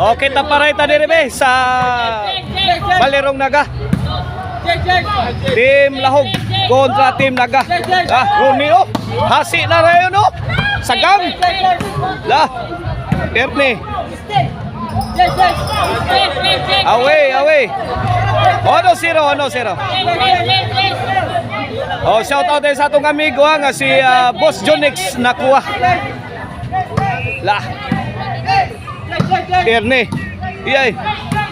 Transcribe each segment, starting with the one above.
Okay, taparayta diri be sa Balirong Naga. Team Lahog kontra Team Naga. Romeo, hasi na rayon no. Sagang. Lah. Ernie. Away. 1-0. Oh, shout out din sa atong amigo nga si Boss Jonix nakuha. Lah. Ernie. Iyay.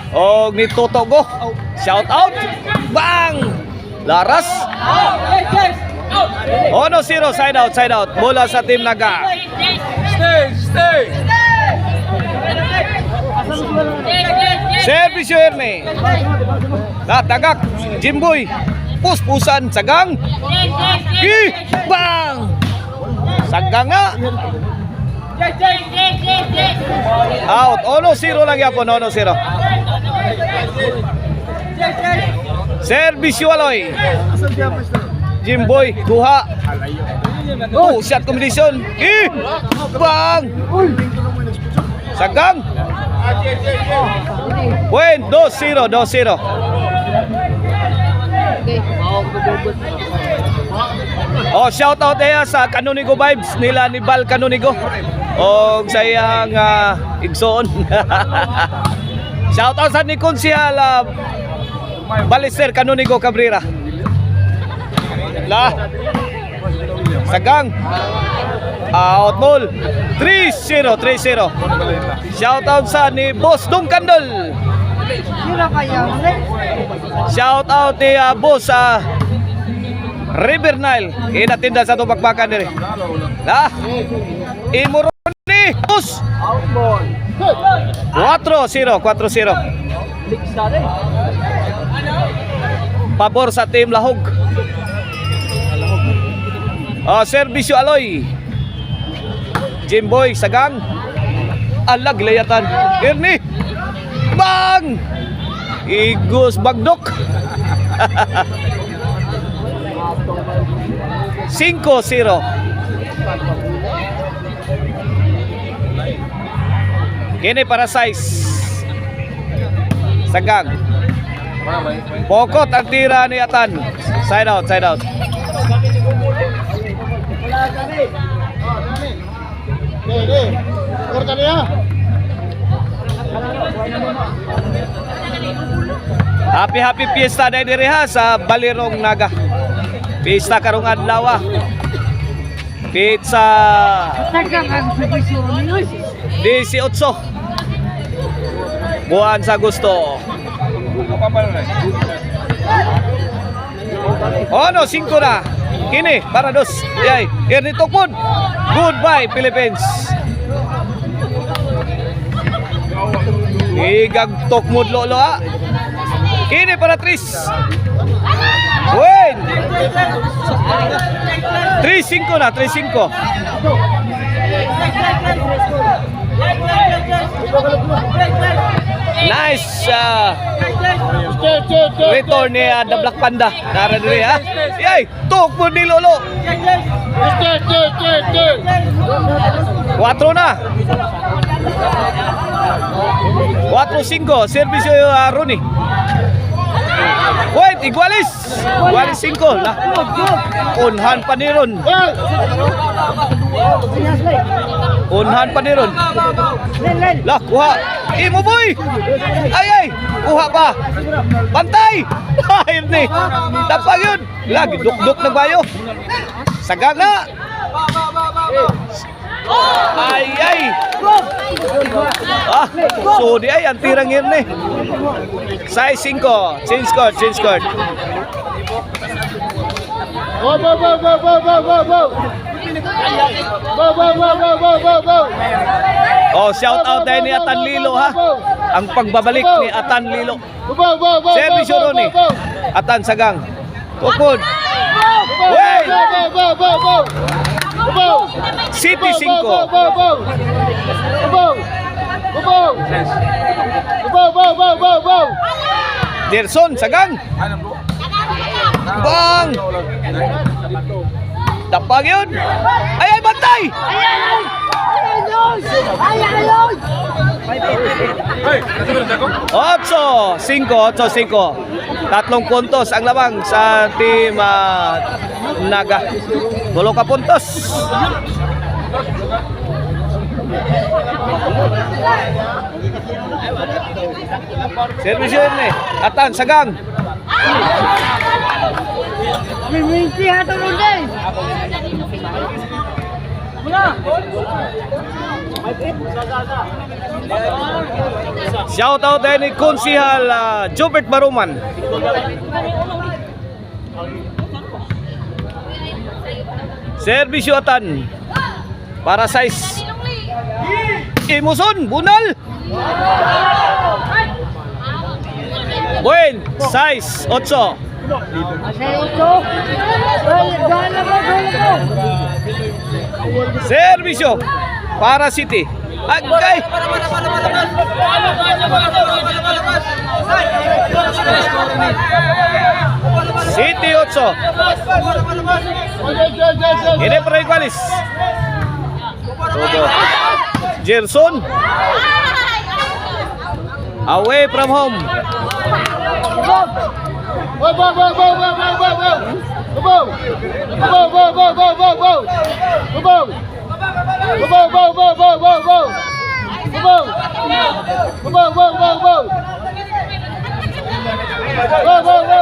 Og ni Totogo. Shout out. Bang. Laras. 1-0 side out. Bola sa Team Naga. Stay. Service Ernie. Tagak. Jimboy. Puspusan. Sagang. Bang. Sagang nga. Out. 1-0 lang yapon. 1-0. Service Aloy. Jimboy. Kuha. Shot combination. Bang. Sagang. Buen. 2-0. Oh, shout outaya sa Canonigo Vibes nila ni Bal Canonigo. O sayang igsoon. Shout out sa ni Konsyal Balister Canonigo Cabrera. Lah. Sagang. Out ball. 3-0. Shout out sa ni Boss Dong Kandol. Shout out ni Boss River Nile. Inatinda sa itong bakbakan diri. Lah. Imuroni. Boss. 4-0. Pabor sa Team Lahog. Servisyo Aloy. Jimboy Sagang. Alag layatan. Ernie. Bang. Igos Bagdok. 5-0. Kini para size. Sagang. Pokot ang tira ni Atan. Side out. Happy fiesta diri ha sa Balirong Naga. Fiesta karong adlaw. Pizza 18 buwan sa Agosto. 5 na. Kini para dos. Yay, Ernie Tokpod. Goodbye Philippines. Igagtok mood lolo ha. Kini para Tris. Win. 3-5 na. Nice return ni The Black Panda. Nara diri ha. Yay, Tokpod ni lolo. 4 na. 4-5. Servisyo Rooney. Wait, igualis 5 lah. Unhan pa ni ron. Lah, kuha. Imo boy. Ay. Kuha pa. Bantay. Ayun ni. Dapag yun. Lagi duk-duk na bayo. Sagang na. Ay. So di ay ang tirang yun ni. Size 5. Change card. Go. Oh, shout out din ni Atan Lilo ha. Ang pagbabalik ni Atan Lilo. Servisyo Roni. Atan Sagang. Tukod. Wey! City 5. Derson Sagang. Bang! Dapag yun. Ay, bantay! Ay! 8-5. Tatlong puntos ang lamang sa team Naga. 3 ka puntos. Service yun eh. Atan, sagang. Shout out din ni Konsihal Jobert Baruman. Servisyo Atan para size Imuson, bunal. Buen, size 8. Servisyo para City. Agay. City 8. Ini para igualis. Todo. Gerson. Away from home.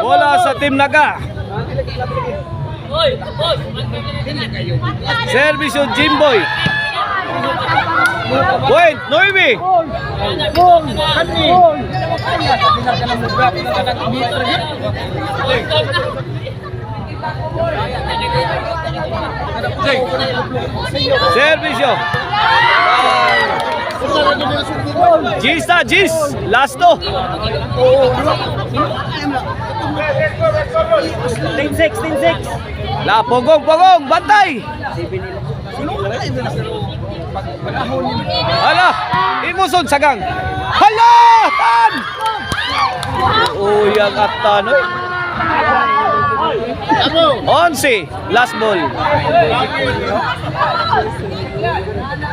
Bola sa Team Naga. Servisyo Jimboy. Point, Noemi. Servisyo. Gis na, Gis. Last to. 10-6. La, pogong, bantay. Hala, Imuson sagang. Hala, tan. Uyang at tan. 11, last ball.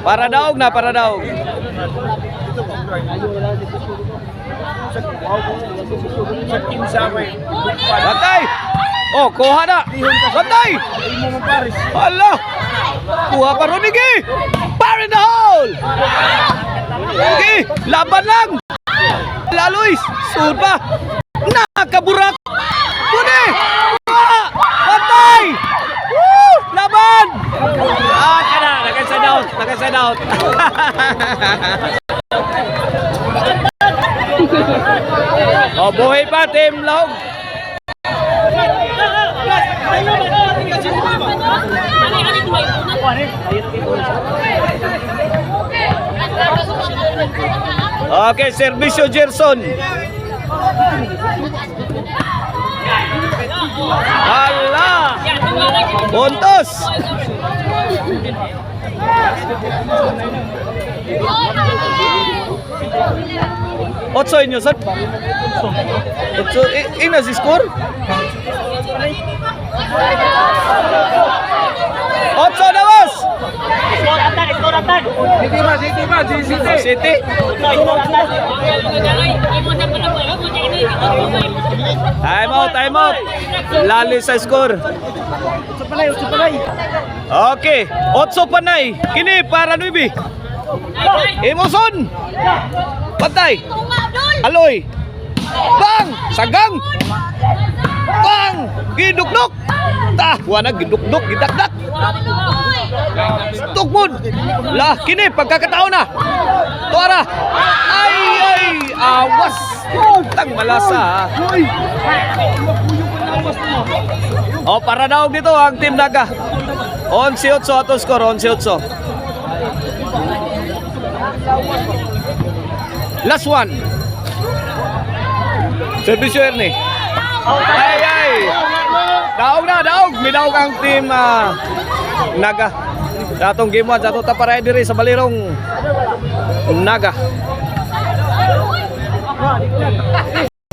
Para daog. Bantay. Oh, kuha na. Bantay. Hala. Kuha pa Ronigi. Fire in the hole. Okay, laban lang. Laloy, sud pa. Nakaburak. Puni. Bantay. Woo! Laban. Kana, nag-side out. Oh, buhay pa Team Lahog. Okay, servisyo Gerson. Hala! Puntos! Otso inyo, sir? Otso, ina si score? Otso na, boss! City? Time out. Lali sa score. Okay, 8 panay. Kini para Nuibi. Imuson. Patay. Aloy. Bang! Sagang. Bang! Gidukduk. Wala gidukduk, gidakdak. Tukmod. Lah, kini pagkakataon na. Tuara. Ay, awas. Tang malasa. Oh, para daw dito ang Team Naga. 11-8 ato score, 11-8. Last one. Servisyo Ernie. Ay. Daog. Midaog ang Team Naga. Datong game 1 sa ito taparay diri sa balirong Naga.